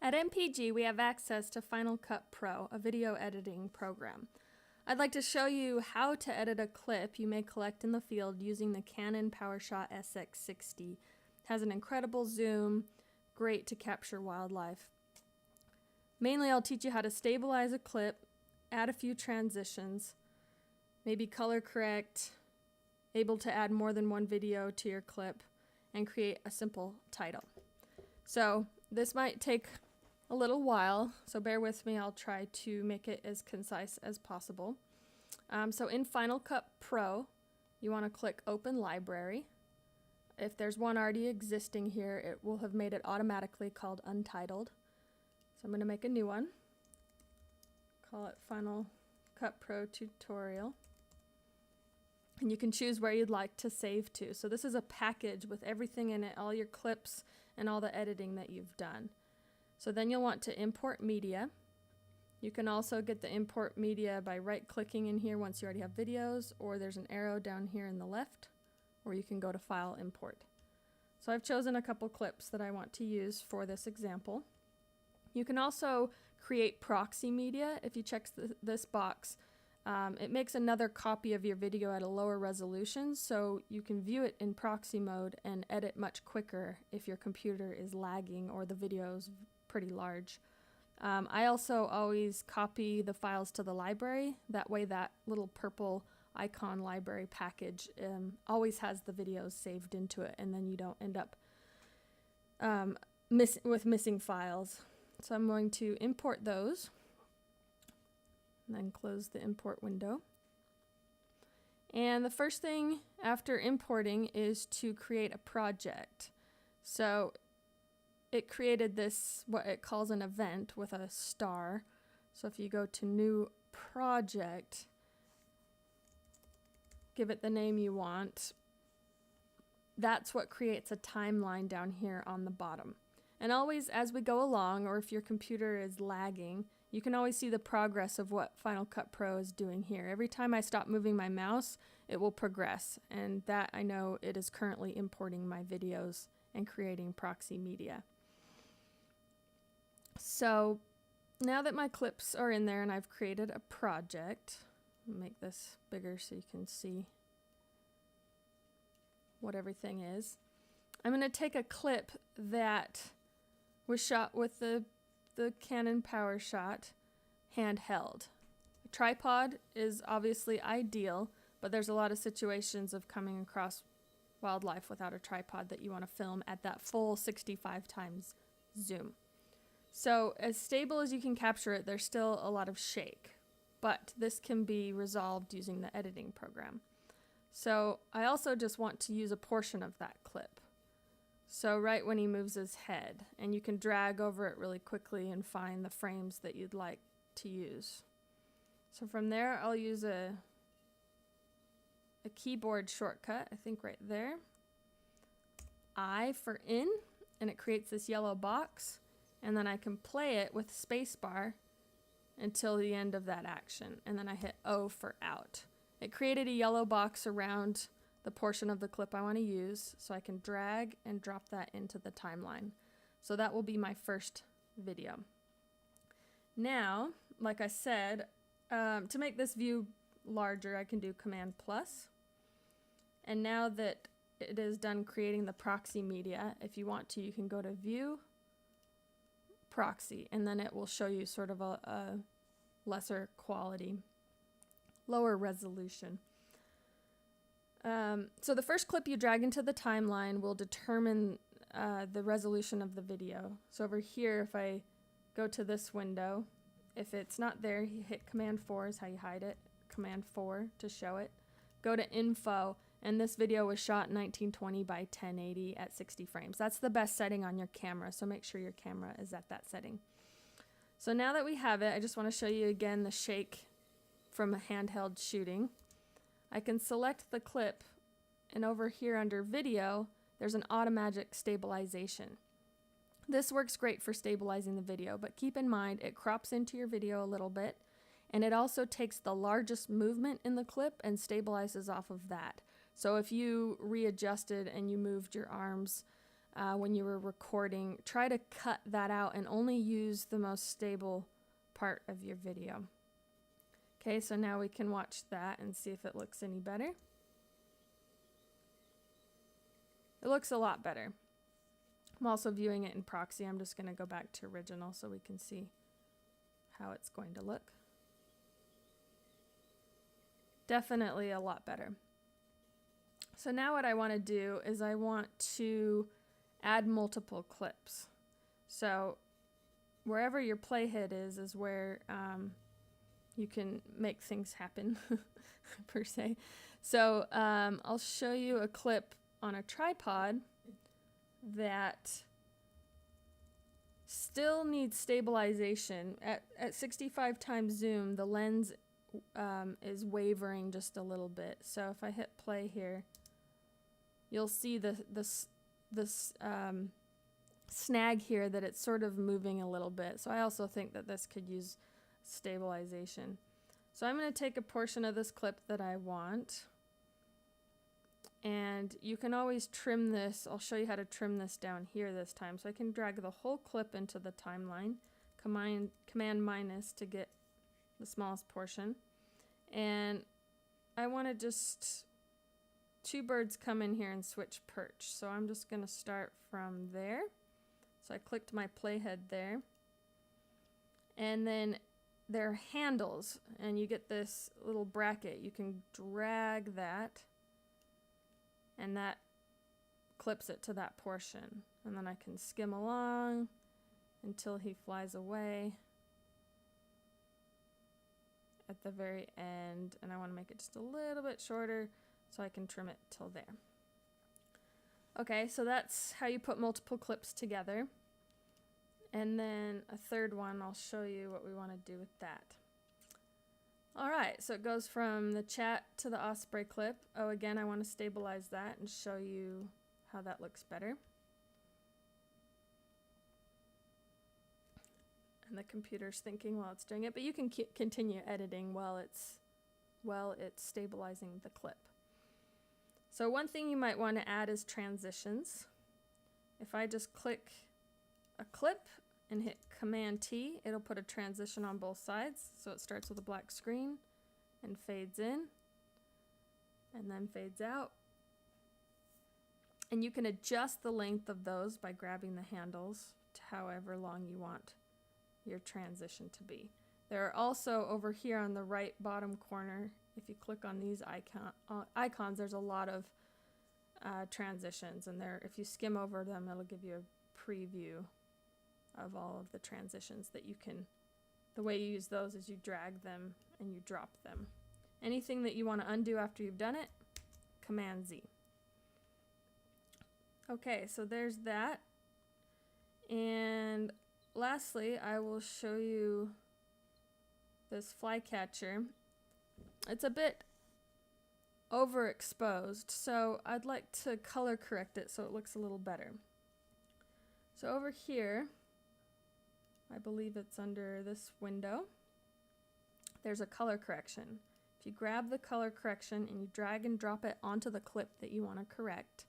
At MPG, we have access to Final Cut Pro, a video editing program. I'd like to show you how to edit a clip you may collect in the field using the Canon Powershot sx60. It has an incredible zoom, great to capture wildlife. Mainly, I'll teach you how to stabilize a clip, add a few transitions, maybe color correct, able to add more than one video to your clip, and create a simple title. So this might take a little while, so bear with me. I'll try to make it as concise as possible. So in Final Cut Pro, you want to click Open Library. If there's one already existing here, it will have made it automatically called Untitled. So I'm going to make a new one. Call it Final Cut Pro Tutorial. And you can choose where you'd like to save to. So this is a package with everything in it, all your clips and all the editing that you've done. So then you'll want to import media. You can also get the import media by right-clicking in here once you already have videos, or there's an arrow down here in the left, or you can go to File, Import. So I've chosen a couple clips that I want to use for this example. You can also create proxy media. If you check this box, it makes another copy of your video at a lower resolution, so you can view it in proxy mode and edit much quicker if your computer is lagging or the video's pretty large. I also always copy the files to the library. That way that little purple icon library package always has the videos saved into it, and then you don't end up with missing files. So I'm going to import those and then close the import window. And the first thing after importing is to create a project. So it created this, what it calls an event with a star. So if you go to New Project, give it the name you want, that's what creates a timeline down here on the bottom. And always as we go along, or if your computer is lagging, you can always see the progress of what Final Cut Pro is doing here. Every time I stop moving my mouse, it will progress, and that I know it is currently importing my videos and creating proxy media. So now that my clips are in there and I've created a project, I'll make this bigger so you can see what everything is. I'm going to take a clip that was shot with the Canon Powershot handheld. A tripod is obviously ideal, but there's a lot of situations of coming across wildlife without a tripod that you want to film at that full 65 times zoom. So as stable as you can capture it, there's still a lot of shake, but this can be resolved using the editing program. So I also just want to use a portion of that clip. So right when he moves his head, and you can drag over it really quickly and find the frames that you'd like to use. So from there, I'll use a keyboard shortcut, I think right there. I for in, and it creates this yellow box, and then I can play it with spacebar until the end of that action, and then I hit O for out. It created a yellow box around the portion of the clip I want to use, so I can drag and drop that into the timeline. So that will be my first video. Now, like I said, to make this view larger, I can do Command plus. And now that it is done creating the proxy media, if you want to, you can go to View, Proxy, and then it will show you sort of a lesser quality, lower resolution. So the first clip you drag into the timeline will determine the resolution of the video. So over here, if I go to this window, if it's not there, you hit Command 4 is how you hide it. Command 4 to show it. Go to Info, and this video was shot in 1920 by 1080 at 60 frames. That's the best setting on your camera, so make sure your camera is at that setting. So now that we have it, I just want to show you again the shake from a handheld shooting. I can select the clip, and over here under Video, there's an automatic stabilization. This works great for stabilizing the video, but keep in mind it crops into your video a little bit, and it also takes the largest movement in the clip and stabilizes off of that. So if you readjusted and you moved your arms when you were recording, try to cut that out and only use the most stable part of your video. Okay, so now we can watch that and see if it looks any better. It looks a lot better. I'm also viewing it in proxy. I'm just going to go back to original so we can see how it's going to look. Definitely a lot better. So now what I want to do is I want to add multiple clips. So wherever your playhead is where you can make things happen per se. So I'll show you a clip on a tripod that still needs stabilization. At 65 times zoom, the lens is wavering just a little bit. So if I hit play here, you'll see this snag here that it's sort of moving a little bit. So I also think that this could use stabilization. So I'm going to take a portion of this clip that I want, and you can always trim this. I'll show you how to trim this down here this time. So I can drag the whole clip into the timeline, command minus to get the smallest portion, and I want to just two birds come in here and switch perch. So I'm just going to start from there. So I clicked my playhead there, and then they're handles, and you get this little bracket. You can drag that, and that clips it to that portion. And then I can skim along until he flies away at the very end, and I want to make it just a little bit shorter so I can trim it till there. Okay, so that's how you put multiple clips together. And then a third one, I'll show you what we want to do with that. Alright, so it goes from the chat to the Osprey clip. Oh, again, I want to stabilize that and show you how that looks better. And the computer's thinking while it's doing it, but you can continue editing while it's stabilizing the clip. So one thing you might want to add is transitions. If I just click a clip and hit Command T, it'll put a transition on both sides. So it starts with a black screen and fades in and then fades out. And you can adjust the length of those by grabbing the handles to however long you want your transition to be. There are also over here on the right bottom corner, if you click on these icons, there's a lot of transitions, and if you skim over them, it'll give you a preview of all of the transitions that you can. The way you use those is you drag them and you drop them. Anything that you want to undo after you've done it, Command Z. Okay, so there's that. And lastly, I will show you this flycatcher. It's a bit overexposed, so I'd like to color correct it so it looks a little better. So over here, I believe it's under this window, there's a color correction. If you grab the color correction and you drag and drop it onto the clip that you want to correct,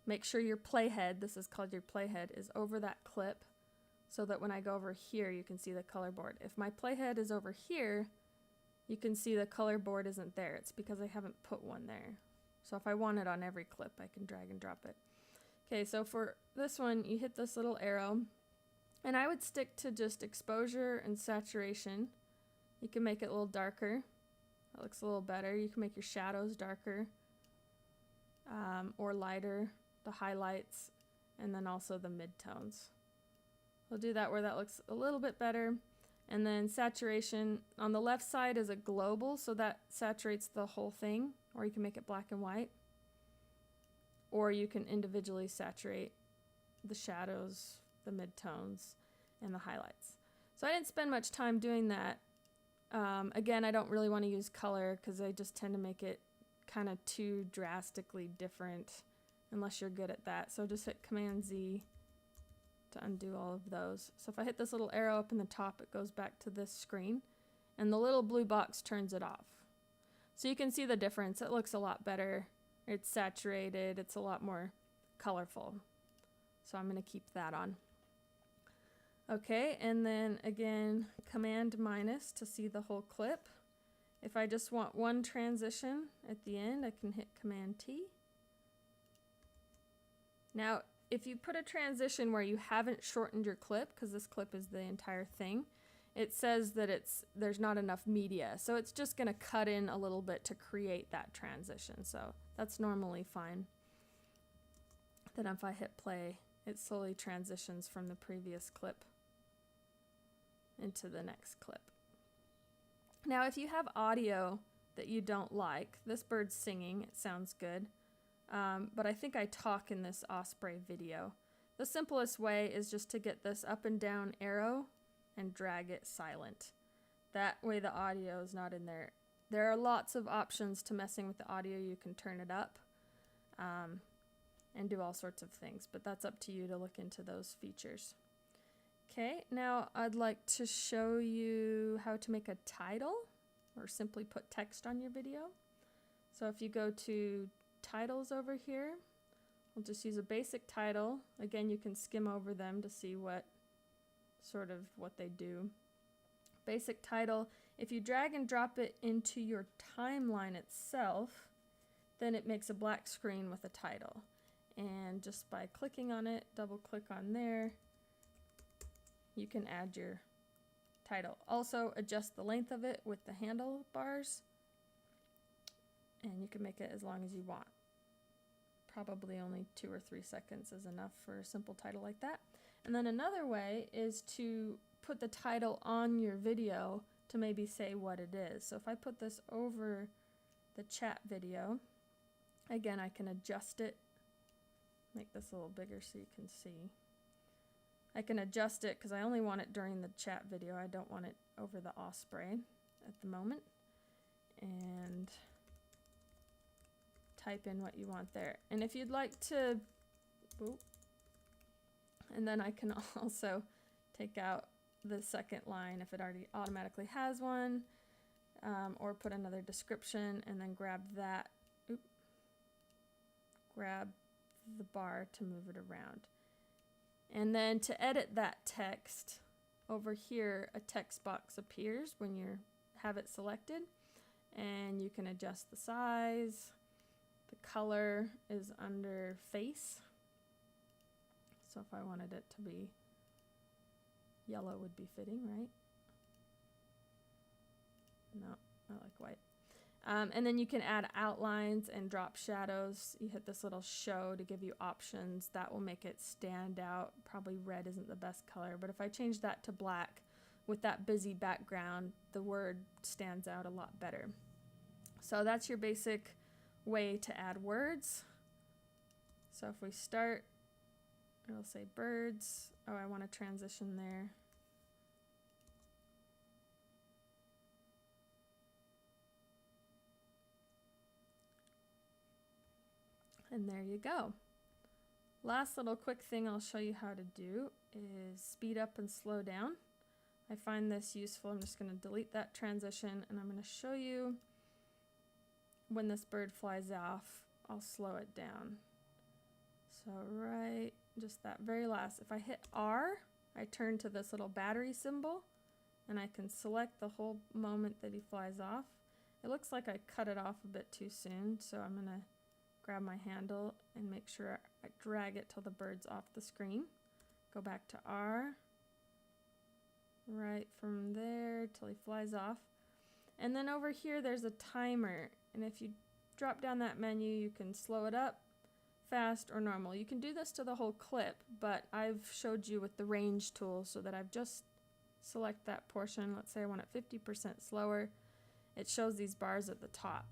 make sure your playhead, this is called your playhead, is over that clip so that when I go over here you can see the color board. If my playhead is over here, you can see the color board isn't there. It's because I haven't put one there. So if I want it on every clip, I can drag and drop it. Okay, so for this one, you hit this little arrow, and I would stick to just exposure and saturation. You can make it a little darker. That looks a little better. You can make your shadows darker or lighter, the highlights, and then also the midtones. We'll do that where that looks a little bit better. And then saturation on the left side is a global, so that saturates the whole thing, or you can make it black and white, or you can individually saturate the shadows, the midtones, and the highlights. So I didn't spend much time doing that. Again, I don't really want to use color because I just tend to make it kind of too drastically different unless you're good at that. So just hit Command Z to undo all of those. So if I hit this little arrow up in the top, it goes back to this screen, and the little blue box turns it off. So you can see the difference. It looks a lot better. It's saturated. It's a lot more colorful. So I'm going to keep that on. Okay, and then again, Command minus to see the whole clip. If I just want one transition at the end, I can hit Command T. Now, if you put a transition where you haven't shortened your clip, because this clip is the entire thing, it says that there's not enough media. So it's just going to cut in a little bit to create that transition. So that's normally fine. Then if I hit play, it slowly transitions from the previous clip into the next clip. Now, if you have audio that you don't like, this bird's singing, it sounds good, but I think I talk in this osprey video. The simplest way is just to get this up and down arrow and drag it silent. That way the audio is not in there. There are lots of options to messing with the audio. You can turn it up and do all sorts of things, but that's up to you to look into those features. Okay, now I'd like to show you how to make a title or simply put text on your video. So if you go to titles over here, we'll just use a basic title. Again, you can skim over them to see what they do. Basic title, if you drag and drop it into your timeline itself, then it makes a black screen with a title. And just by clicking on it, double click on there, you can add your title. Also adjust the length of it with the handlebars, and you can make it as long as you want. Probably only 2 or 3 seconds is enough for a simple title like that. And then another way is to put the title on your video to maybe say what it is. So if I put this over the chat video, again, I can adjust it, make this a little bigger so you can see. I can adjust it because I only want it during the chat video. I don't want it over the osprey at the moment. And type in what you want there. And if you'd like to, and then I can also take out the second line if it already automatically has one, or put another description and then grab that, grab the bar to move it around. And then to edit that text, over here a text box appears when you have it selected, and you can adjust the size. The color is under face. So if I wanted it to be yellow would be fitting, right? No, I like white. And then you can add outlines and drop shadows. You hit this little show to give you options. That will make it stand out. Probably red isn't the best color, but if I change that to black with that busy background, the word stands out a lot better. So that's your basic way to add words. So if we start, it'll say birds. Oh, I want to transition there. And there you go. Last little quick thing I'll show you how to do is speed up and slow down. I find this useful. I'm just going to delete that transition, and I'm going to show you when this bird flies off, I'll slow it down. So right, just that very last, if I hit R, I turn to this little battery symbol, and I can select the whole moment that he flies off. It looks like I cut it off a bit too soon, so I'm going to grab my handle and make sure I drag it till the bird's off the screen. Go back to R, right from there till he flies off. And then over here there's a timer, and if you drop down that menu you can slow it up, fast, or normal. You can do this to the whole clip, but I've showed you with the range tool so that I've just select that portion. Let's say I want it 50% slower. It shows these bars at the top.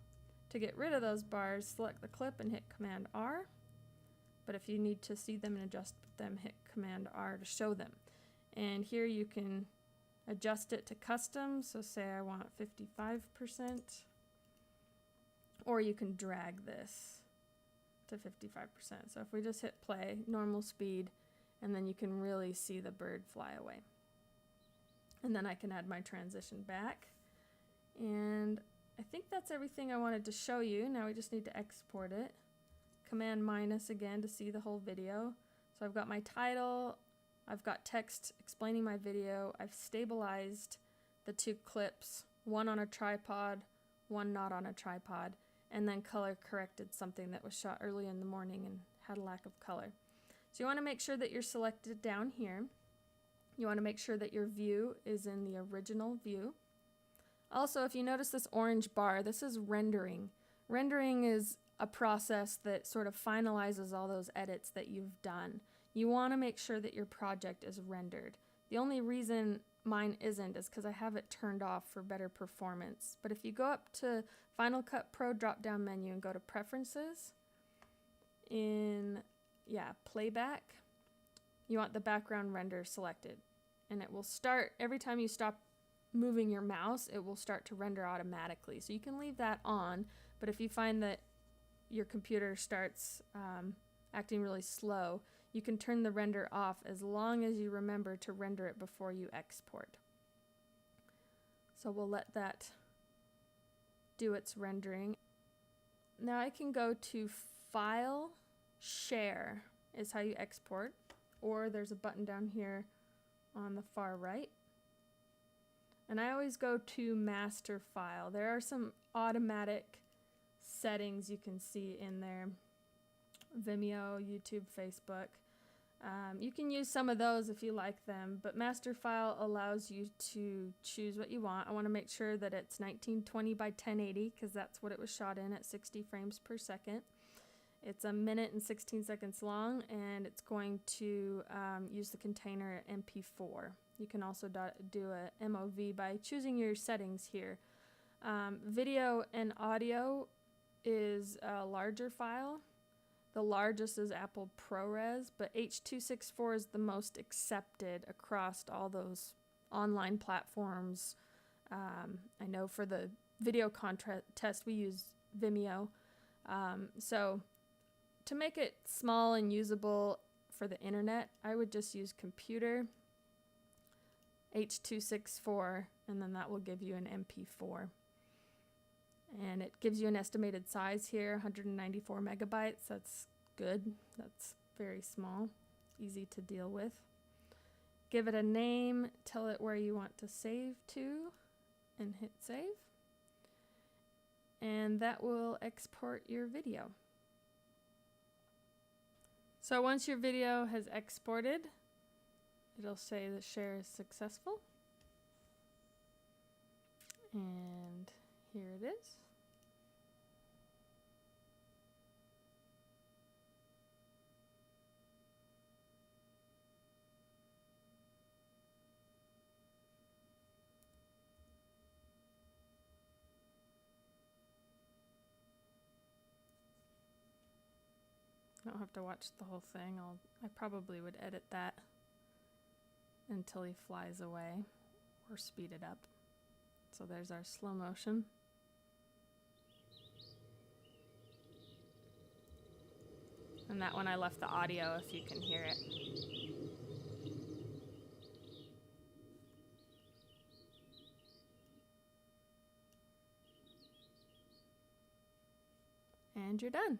To get rid of those bars, select the clip and hit Command R. But if you need to see them and adjust them, hit Command R to show them. And here you can adjust it to custom. So say I want 55%. Or you can drag this to 55%. So if we just hit play, normal speed, and then you can really see the bird fly away. And then I can add my transition back. And I think that's everything I wanted to show you. Now we just need to export it. Command minus again to see the whole video. So I've got my title, I've got text explaining my video, I've stabilized the two clips, one on a tripod, one not on a tripod, and then color corrected something that was shot early in the morning and had a lack of color. So you want to make sure that you're selected down here. You want to make sure that your view is in the original view. Also, if you notice this orange bar, this is rendering. Rendering is a process that sort of finalizes all those edits that you've done. You want to make sure that your project is rendered. The only reason mine isn't is because I have it turned off for better performance. But if you go up to Final Cut Pro drop-down menu and go to Preferences, in Playback, you want the background render selected. And it will start, every time you stop moving your mouse, it will start to render automatically. So you can leave that on, but if you find that your computer starts acting really slow, you can turn the render off as long as you remember to render it before you export. So we'll let that do its rendering. Now I can go to File, Share is how you export, or there's a button down here on the far right. And I always go to Master File. There are some automatic settings you can see in there. Vimeo, YouTube, Facebook. You can use some of those if you like them, but Master File allows you to choose what you want. I want to make sure that it's 1920 by 1080 because that's what it was shot in at 60 frames per second. It's 1 minute and 16 seconds long, and it's going to use the container MP4. You can also do a MOV by choosing your settings here. Video and audio is a larger file. The largest is Apple ProRes, but H.264 is the most accepted across all those online platforms. I know for the video contest we use Vimeo. So to make it small and usable for the internet, I would just use computer, H.264, and then that will give you an MP4. And it gives you an estimated size here, 194 megabytes. That's good. That's very small, easy to deal with. Give it a name, tell it where you want to save to, and hit save. And that will export your video. So once your video has exported, it'll say the share is successful. And here it is. I don't have to watch the whole thing. I probably would edit that until he flies away or speed it up. So there's our slow motion. And that one I left the audio if you can hear it. And you're done.